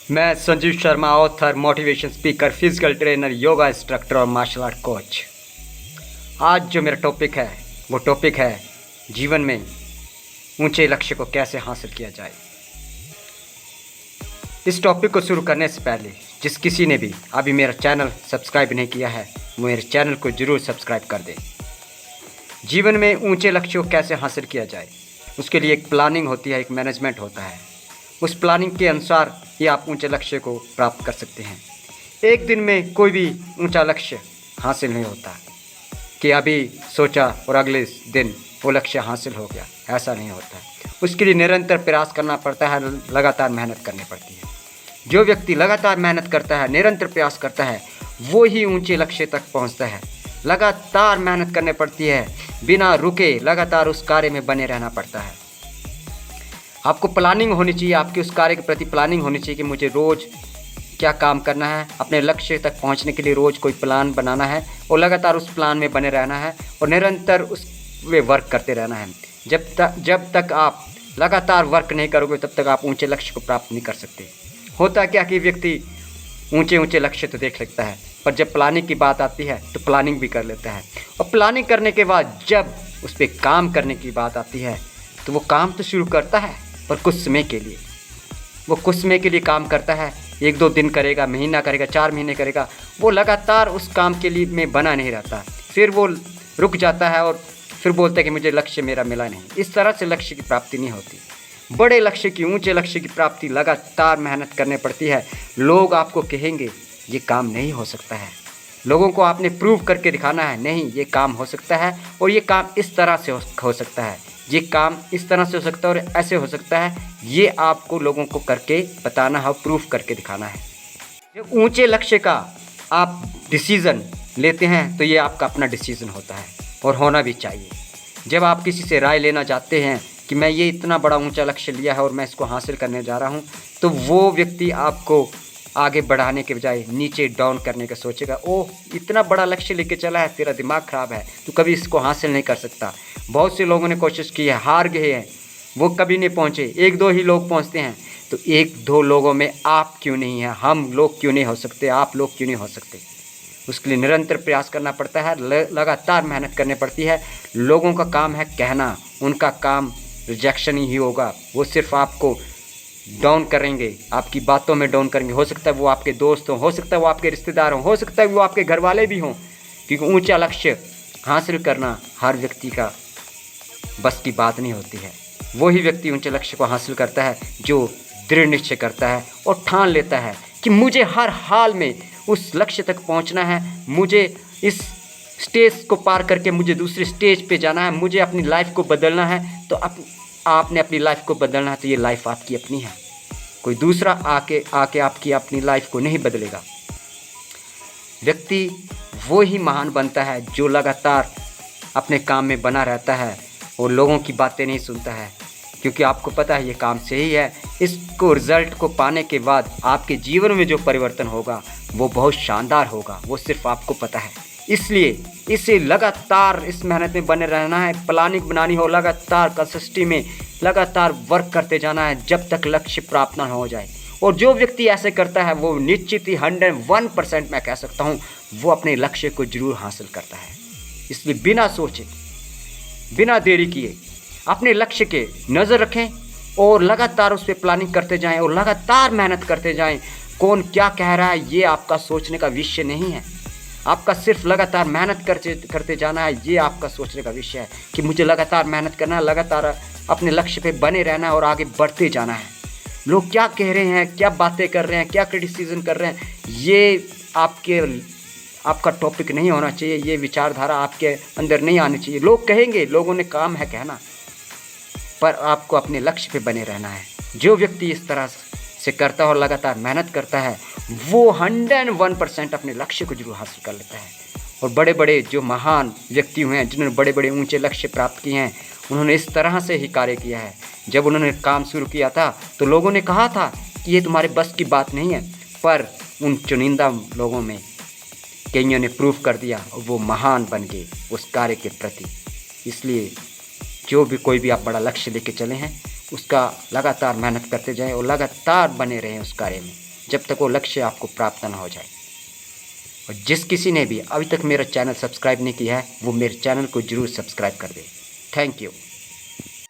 मैं Sanjeev Sharma, author, motivation speaker, physical trainer, yoga instructor और martial art coach. आज जो मेरा टॉपिक है वो टॉपिक है जीवन में ऊंचे लक्ष्य को कैसे हासिल किया जाए। इस टॉपिक को शुरू करने से पहले जिस किसी ने भी अभी मेरा चैनल सब्सक्राइब नहीं किया है वो मेरे चैनल को ज़रूर सब्सक्राइब कर दें। जीवन में ऊंचे लक्ष्य को कैसे हासिल किया जाए उसके लिए एक प्लानिंग होती है, एक मैनेजमेंट होता है। उस प्लानिंग के अनुसार ही आप ऊंचे लक्ष्य को प्राप्त कर सकते हैं। एक दिन में कोई भी ऊंचा लक्ष्य हासिल नहीं होता कि अभी सोचा और अगले दिन वो लक्ष्य हासिल हो गया, ऐसा नहीं होता। उसके लिए निरंतर प्रयास करना पड़ता है, लगातार मेहनत करनी पड़ती है। जो व्यक्ति लगातार मेहनत करता है, निरंतर प्रयास करता है, वो ही ऊंचे लक्ष्य तक पहुंचता है। लगातार मेहनत करनी पड़ती है, बिना रुके लगातार उस कार्य में बने रहना पड़ता है। आपको प्लानिंग होनी चाहिए, आपकी उस कार्य के प्रति प्लानिंग होनी चाहिए कि मुझे रोज़ क्या काम करना है, अपने लक्ष्य तक पहुंचने के लिए रोज़ कोई प्लान बनाना है और लगातार उस प्लान में बने रहना है और निरंतर उस वे वर्क करते रहना है। जब तक आप लगातार वर्क नहीं करोगे तब तक आप ऊंचे लक्ष्य को प्राप्त नहीं कर सकते। होता क्या कि व्यक्ति ऊंचे लक्ष्य तो देख सकता है, पर जब प्लानिंग की बात आती है तो प्लानिंग भी कर लेता है, और प्लानिंग करने के बाद जब उस पर काम करने की बात आती है तो वो काम तो शुरू करता है, पर कुछ समय के लिए। वो कुछ समय के लिए काम करता है, 1-2 दिन करेगा, महीना करेगा, 4 महीने करेगा। वो लगातार उस काम के लिए में बना नहीं रहता, फिर वो रुक जाता है और फिर बोलता है कि मुझे लक्ष्य मेरा मिला नहीं। इस तरह से लक्ष्य की प्राप्ति नहीं होती। बड़े लक्ष्य की, ऊंचे लक्ष्य की प्राप्ति लगातार मेहनत करनी पड़ती है। लोग आपको कहेंगे ये काम नहीं हो सकता है, लोगों को आपने प्रूव करके दिखाना है, नहीं ये काम हो सकता है और ये काम इस तरह से हो सकता है, ये काम इस तरह से हो सकता है और ऐसे हो सकता है। ये आपको लोगों को करके बताना है, प्रूफ करके दिखाना है। जब ऊंचे लक्ष्य का आप डिसीज़न लेते हैं तो ये आपका अपना डिसीज़न होता है और होना भी चाहिए। जब आप किसी से राय लेना चाहते हैं कि मैं ये इतना बड़ा ऊंचा लक्ष्य लिया है और मैं इसको हासिल करने जा रहा हूँ, तो वो व्यक्ति आपको आगे बढ़ाने के बजाय नीचे डाउन करने का सोचेगा। ओह, इतना बड़ा लक्ष्य लेके चला है, तेरा दिमाग ख़राब है, तू कभी इसको हासिल नहीं कर सकता। बहुत से लोगों ने कोशिश की है, हार गए हैं, वो कभी नहीं पहुँचे। 1-2 ही लोग पहुँचते हैं। तो 1-2 लोगों में आप क्यों नहीं हैं? हम लोग क्यों नहीं हो सकते? आप लोग क्यों नहीं हो सकते? उसके लिए निरंतर प्रयास करना पड़ता है, लगातार मेहनत करनी पड़ती है। लोगों का काम है कहना, उनका काम रिजेक्शन ही होगा। वो सिर्फ आपको डाउन करेंगे, आपकी बातों में डाउन करेंगे। हो सकता है वो आपके दोस्त हों, हो सकता है वो आपके रिश्तेदार हों, हो सकता है वो आपके घर वाले भी हों, क्योंकि ऊंचा लक्ष्य हासिल करना हर व्यक्ति का बस की बात नहीं होती है। वही व्यक्ति ऊंचे लक्ष्य को हासिल करता है जो दृढ़ निश्चय करता है और ठान लेता है कि मुझे हर हाल में उस लक्ष्य तक पहुंचना है, मुझे इस स्टेज को पार करके मुझे दूसरे स्टेज पे जाना है, मुझे अपनी लाइफ को बदलना है। तो आपने अपनी लाइफ को बदलना है तो ये लाइफ आपकी अपनी है, कोई दूसरा आके आपकी अपनी लाइफ को नहीं बदलेगा। व्यक्ति वो ही महान बनता है जो लगातार अपने काम में बना रहता है और लोगों की बातें नहीं सुनता है, क्योंकि आपको पता है ये काम सही है। इसको रिज़ल्ट को पाने के बाद आपके जीवन में जो परिवर्तन होगा वो बहुत शानदार होगा, वो सिर्फ आपको पता है। इसलिए इसे लगातार इस मेहनत में बने रहना है, प्लानिंग बनानी हो, लगातार कंसिस्टेंसी में लगातार वर्क करते जाना है जब तक लक्ष्य प्राप्त ना हो जाए। और जो व्यक्ति ऐसे करता है वो निश्चित ही 101% मैं कह सकता हूँ वो अपने लक्ष्य को जरूर हासिल करता है। इसलिए बिना सोचे, बिना देरी किए अपने लक्ष्य के नज़र रखें और लगातार उस पर प्लानिंग करते जाएं और लगातार मेहनत करते जाएं। कौन क्या कह रहा है ये आपका सोचने का विषय नहीं है, आपका सिर्फ लगातार मेहनत करते जाना है। ये आपका सोचने का विषय है कि मुझे लगातार मेहनत करना है, लगातार अपने लक्ष्य पे बने रहना है और आगे बढ़ते जाना है। लोग क्या कह रहे हैं, क्या बातें कर रहे हैं, क्या क्रिटिसिज्म कर रहे हैं, ये आपका टॉपिक नहीं होना चाहिए, ये विचारधारा आपके अंदर नहीं आनी चाहिए। लोग कहेंगे, लोगों ने काम है कहना, पर आपको अपने लक्ष्य पे बने रहना है। जो व्यक्ति इस तरह से करता है और लगातार मेहनत करता है वो 101% अपने लक्ष्य को जरूर हासिल कर लेता है। और बड़े बड़े जो महान व्यक्ति हुए हैं जिन्होंने बड़े बड़े ऊंचे लक्ष्य प्राप्त किए हैं, उन्होंने इस तरह से ही कार्य किया है। जब उन्होंने काम शुरू किया था तो लोगों ने कहा था कि ये तुम्हारे बस की बात नहीं है, पर उन चुनिंदा लोगों में कईयों ने प्रूव कर दिया और वो महान बन गए उस कार्य के प्रति। इसलिए जो भी कोई भी आप बड़ा लक्ष्य लेके चले हैं उसका लगातार मेहनत करते जाएं और लगातार बने रहें उस कार्य में। जब तक वो लक्ष्य आपको प्राप्त ना हो जाए। और जिस किसी ने भी अभी तक मेरा चैनल सब्सक्राइब नहीं किया है वो मेरे चैनल को ज़रूर सब्सक्राइब कर दे। Thank you.